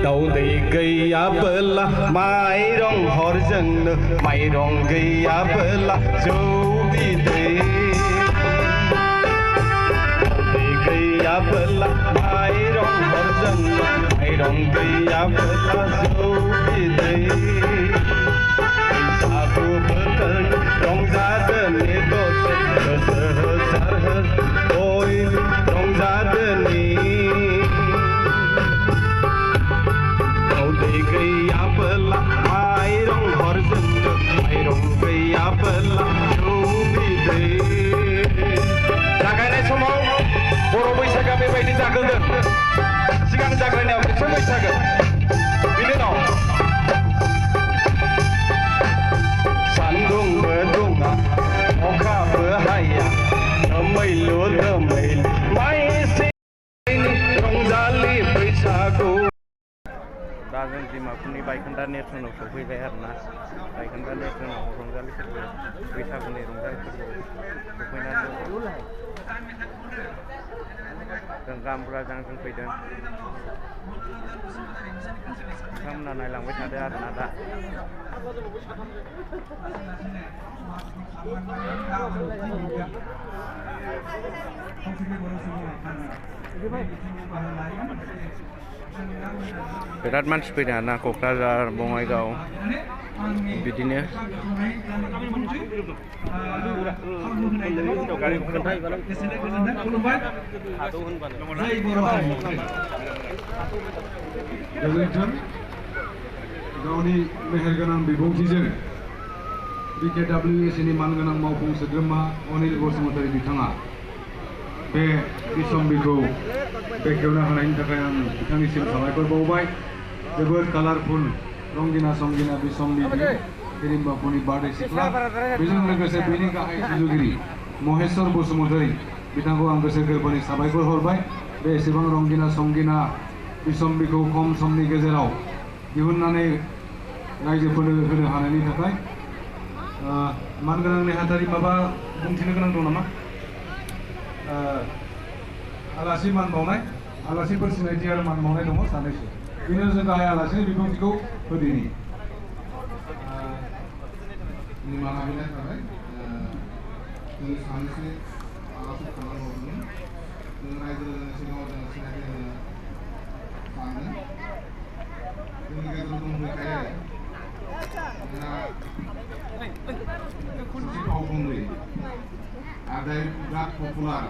दाउदै गैयाबोला माइरं हर जोंनो माइरं गैयाबोला जौ बिदै दाउदै गैयाबोला माइरं हर जोंनो माइरं गैयाबोला जौ बिदै बैसागु बोथोर रंजादोनि दसे होसो होसार होस बयबो रंजादोनि दाउदै गैयाबोला माइरं हर जोंनो माइरं गैयाबोला जौ बिदै जागायनाय समाव बर' बैसागोआ बेबायदि जाग्रोदों सिगां जागायनायाव मोनसे बैसागो बिनि उनाव सान्दुंबो दुङा अखाबो हाया दोमैलु दोमैलु माइ एसेनि रंजालि बैसागु दा जों डिमापुरनि बायखोन्दा नेरसोनाव सफैबाय आरोना बायखोन्दा नेरसोनाव रंजालि फोरबो बैसागुनि रंजालि फोरबो सफैनानै जों गामबुरा जांजों फैदों बिथांमोना नायलांबाय थादों आरोना दा बिराद मानसि फैदों आरोना क'क्राझार बङाइगाव बिदिनो गोजोन्थों गावनि मेहेरगोनां बिबुंथिजों BKWSनि मानगोनां मावफुं सोद्रोमा अनिल बसुमतारी बिथाङा बे बिसम्बिखौ बेखेवनो हानायनि थाखाय आं बिथांनिसिम साबायखर बावबाय जोबोद कालारफुल रंगिना संगिना बिसम्बि हिरिम्बाफुरनि बारदै सिख्ला बेजों लोगोसे बेनि गाहाय सुजुगिरि महेश्वर बसुमतारी बिथांखौ आं गोसो गोरबोनि साबायखर हरबाय बे एसेबां रंगिना संगिना बिसम्बिखौ खम समनि गेजेराव दिहुननानै रायजोफोरनो होनो हानायनि थाखाय मानगोनां नेहाथारि माबा बुंथिनो गोनां दं नामा आलासि मान बावनाय आलासिफोर सिनायथि आरो मान बावनाय दङ सानैसो बेनो जों गाहाय आलासिनि बिबुंथिखौ होदिनि निमाहा बिनाय थाबाय जों सानैसो आलासि खालामहरदोंमोन जों रायजो राजानि सिगाङाव जों सिनायथि होनो सानदों जोंनि गेजेराव दंबोखायो जोंहा सासे फावखुंग्रि आदाय बिराद पपुलार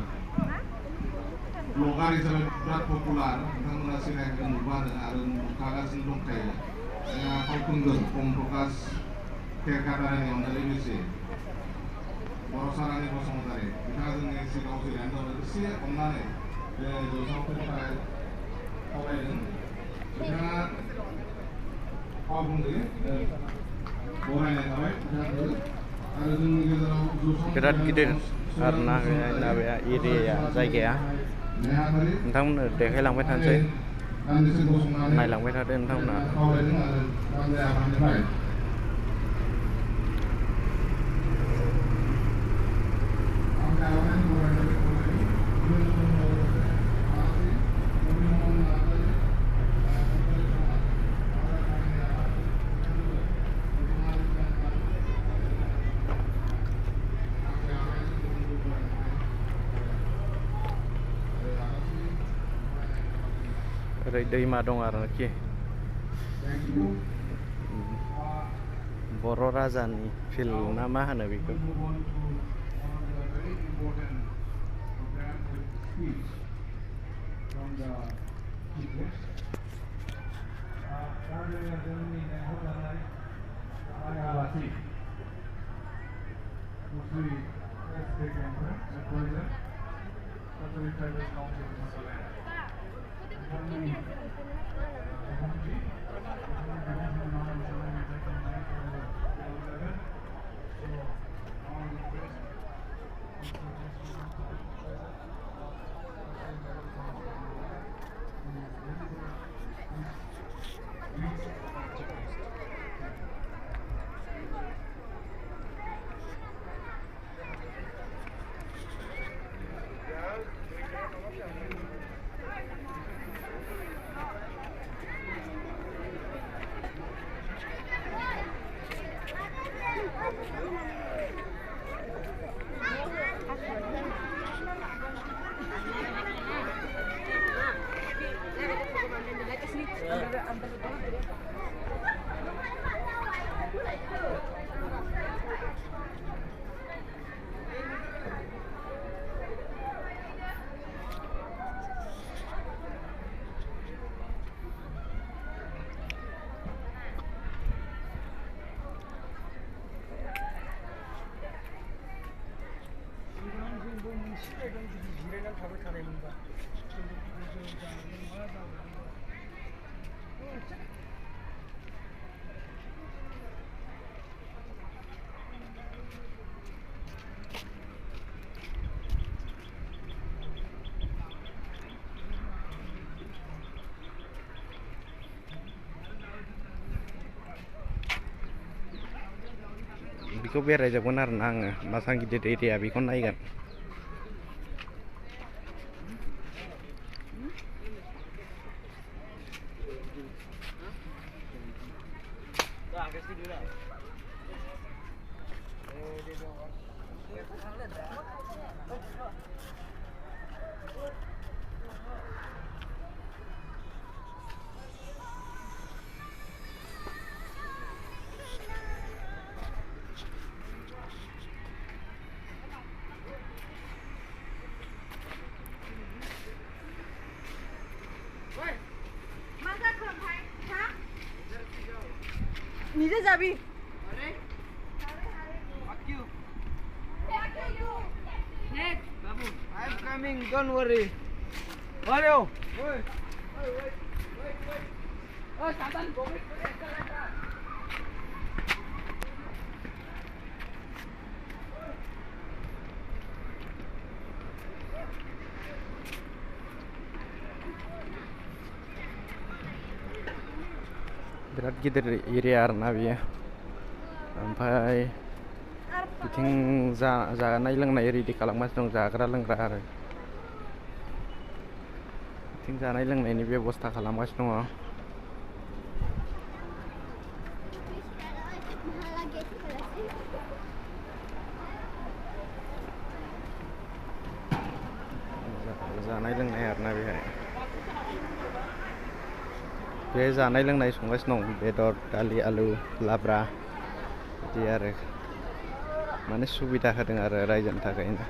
ब्लगार हिसाबै बिराद पपुलार बिथांमोना सिनायनो नुबानो आरो नुखागासिनो दंखायो जोंहा फावखुंगुर ओम प्रकाश केरकाटारिनि अनजालि बैसो बर' सारानि बसुमतारी बिथाङा जोंनि सिगाङाव जिरायनानै दङ एसे अननानै बे जौसांफोरनि थाखाय खावलायदों बिथाङा फावखुंग्रि बरायनाय थाबाय बिथांखौ आरो जोंनि गेजेराव बिराद गिदिर आरोना बे एरियाया जायगाया नोंथांमोननो देखायलांबाय थानोसै नायलांबाय थादो नोंथांमोना ओरै दैमा दं आरोखि बर' राजानि फिल्ड ना मा होनो बेखौ बेखौ बेरायजोबगोन आरोना आङो मासां गिदिर एरिया बेखौ नायगोन। নিজে যাবি I'm coming, don't worry. Mario. बिराद गिदिर एरिया आरोना बेयो। ओमफ्राय बिथिं जानाय लोंनाय रेडि खालामगासिनो दं, जाग्रा लोंग्रा आरो बिथिं जानाय लोंनायनि बेब'स्था खालामगासिनो दङ। जानाय लोंनाय आरोना बेहाय बे जानाय लोंनाय संगासिनो दं, बेदर दालि आलु लाब्रा बिदि आरो माने सुबिदा होदों आरो रायजोनि थाखायनो।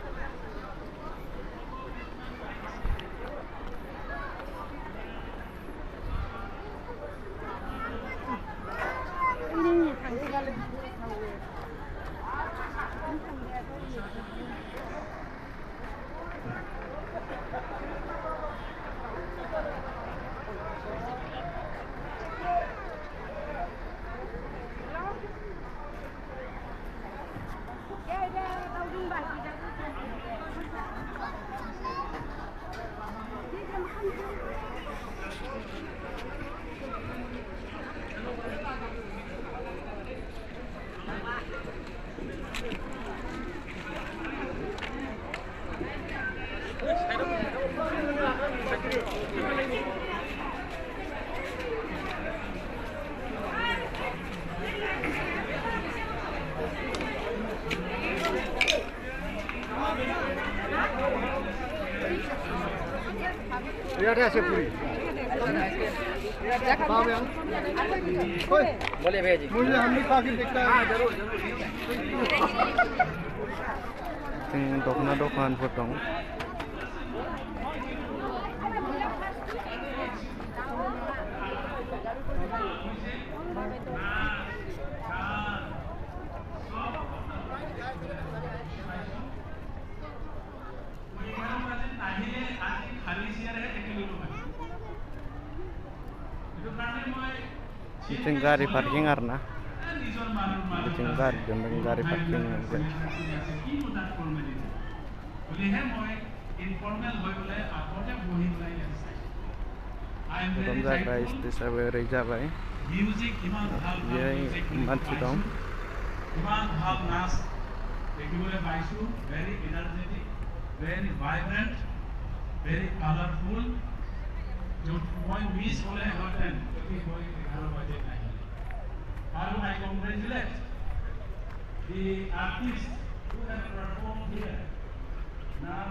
Lihat ya sepuri. बोले भैया जी मुझे हम भी खा के देखता है जरूर दखना दखानफोर दं। बिथिं गारि पार्किं आरोना, बिथिं गारि दोनदों, गारि पार्किं ओंखाम जाग्रा स्टेजआबो ओरै जाबाय, बेहाय मानसि दं। very colorful. जो point 20 बोले होते हैं, क्योंकि कोई 11 बजे नहीं। How I congratulate the artists who have performed here. नाम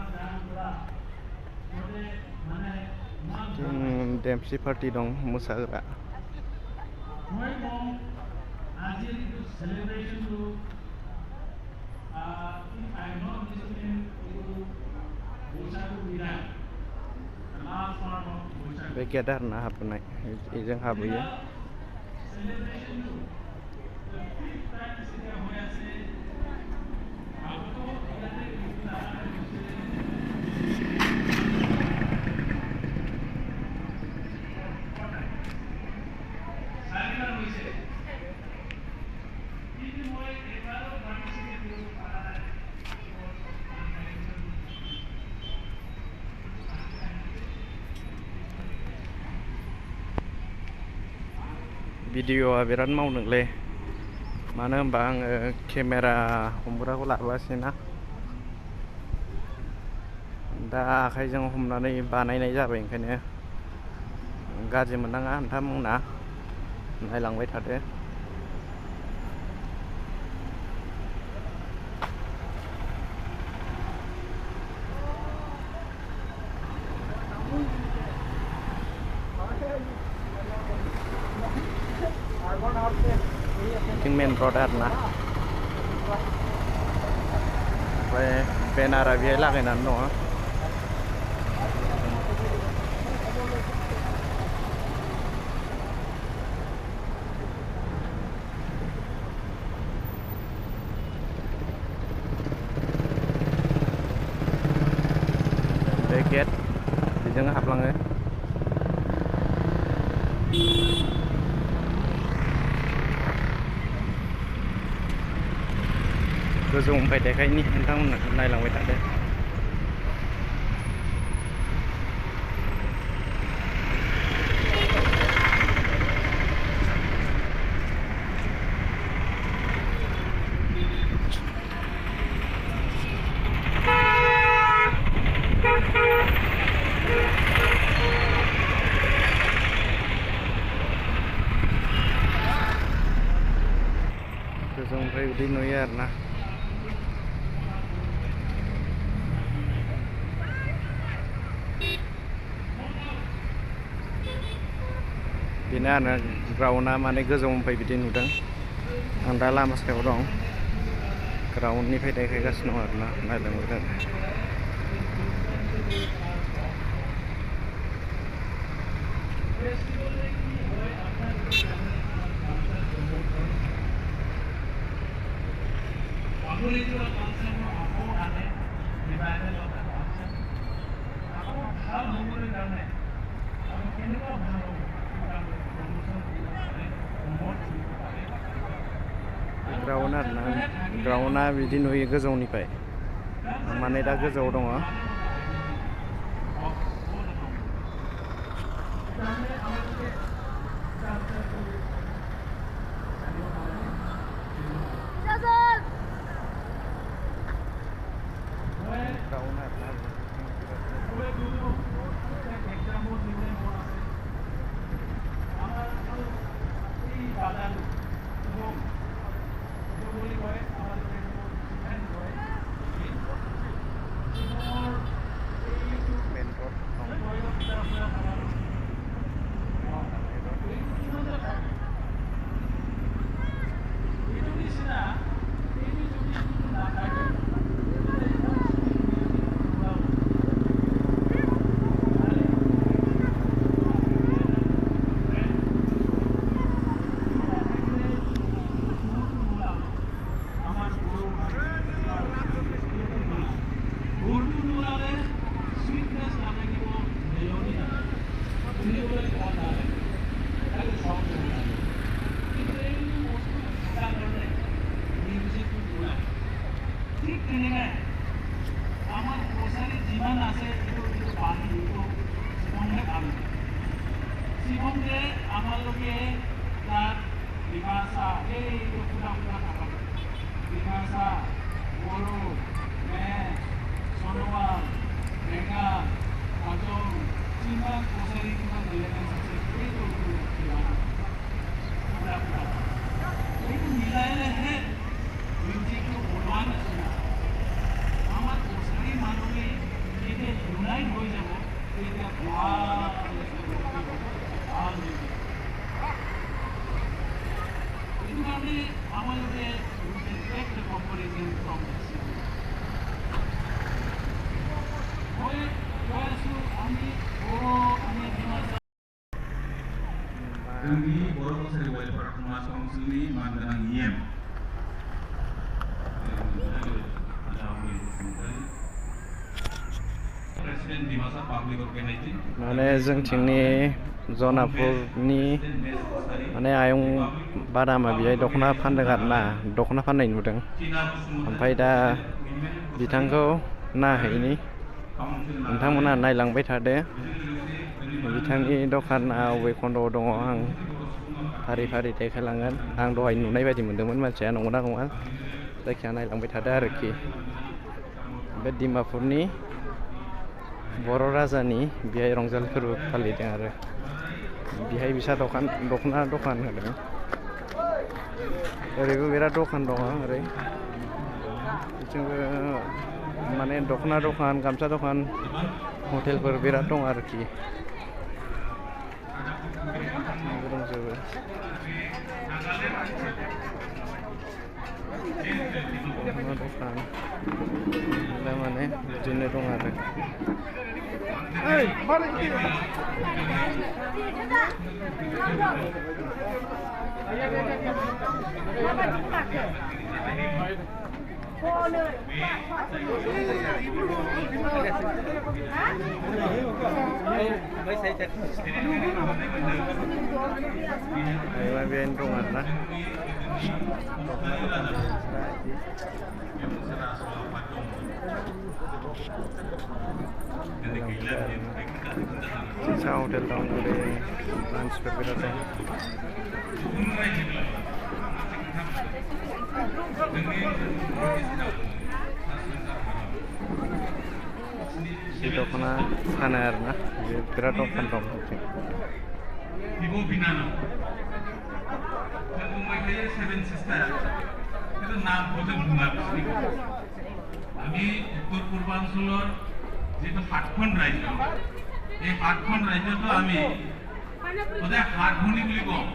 जान देमसि पार्टि दं मोसाग्रा। Going on, until to celebration to, if I am not listening to Bosaku Bidan, the last part of Bosaku. बे गेट आरोना हाबनाय, बेजों हाबहैयो। Celebration to the fifth time sitting here, भिडिअ'आ बिराद मावदोंलै मानो होनबा आङो केमेरा हमग्राखौ लाबोआसैना दा आखाइजों हमनानै बानायनाय जाबाय ओंखायनो गाज्रि मोननाङा नोंथांमोना नायलांबाय थादो मेन रड आरोना ओमफ्राय बेनारा बेहाय लागायनानै दङ बे गेट बेजों हाबलाङो गोजौनिफ्राय देखायनि नोंथांमोना नायलांबाय थादो गोजौनिफ्राय बिदि नुयो आरोना बेनो आरो ग्राउन्डआ माने गोजौनिफ्राय बिदि नुदों आं दा लामा सायाव दं ग्राउन्डनिफ्राय देखायगासिनो दं आरोना नायलांबाय थादो ग्राउन्ड आरोना ग्राउन्डआ बिदि नुयो गोजौनिफ्राय माने दा गोजौआव दङ जोंनि बर' कसारि वेलफेयार समाज काउन्सिलनि मानगोनां EM प्रेसिडेन्ट डिमासा पाब्लिक अर्गेनाइजिं माने जोंथिंनि जनापुरनि माने आयं बादामा बेहाय दख'ना फानदों आरोना दख'ना फाननाय नुदों ओमफ्राय दा बिथांखौ नायहैनि नोंथांमोना नायलांबाय थादो बिथांनि दखाना अबे खन्द'आव दङ आं फारि फारि देखायलांगोन आं दहाय नुनाय बायदि मोनदोंमोन मानसिया नंगौना नङा जायखिया नायलांबाय थादो आरोखि बे डिमापुरनि बर' राजानि बेहाय रंजालि फोरबो फालिदों आरो बेहाय बिसा दख'ना दखान होदों ओरैबो बिराद दखान दङ ओरै बिथिंबो माने दख'ना दखान गामसा दखान हटेलफोर बिराद दं आरोखि दंजोबो दखान माने बिदिनो दं आरो बेहायनो दं आरोना Sa hotel dong udah transfer berapa? Itu kena kanar na, berapa kantong? Ibu Binano. Kalau mereka Seven Sisters, itu naam bodoh bunga pasti. Kami Uttar Purbanchal যেহেতু পাটখন রাজ্য এই পাটখন রাজ্য তো আমি ওদের হাটভনি বুলি কওঁ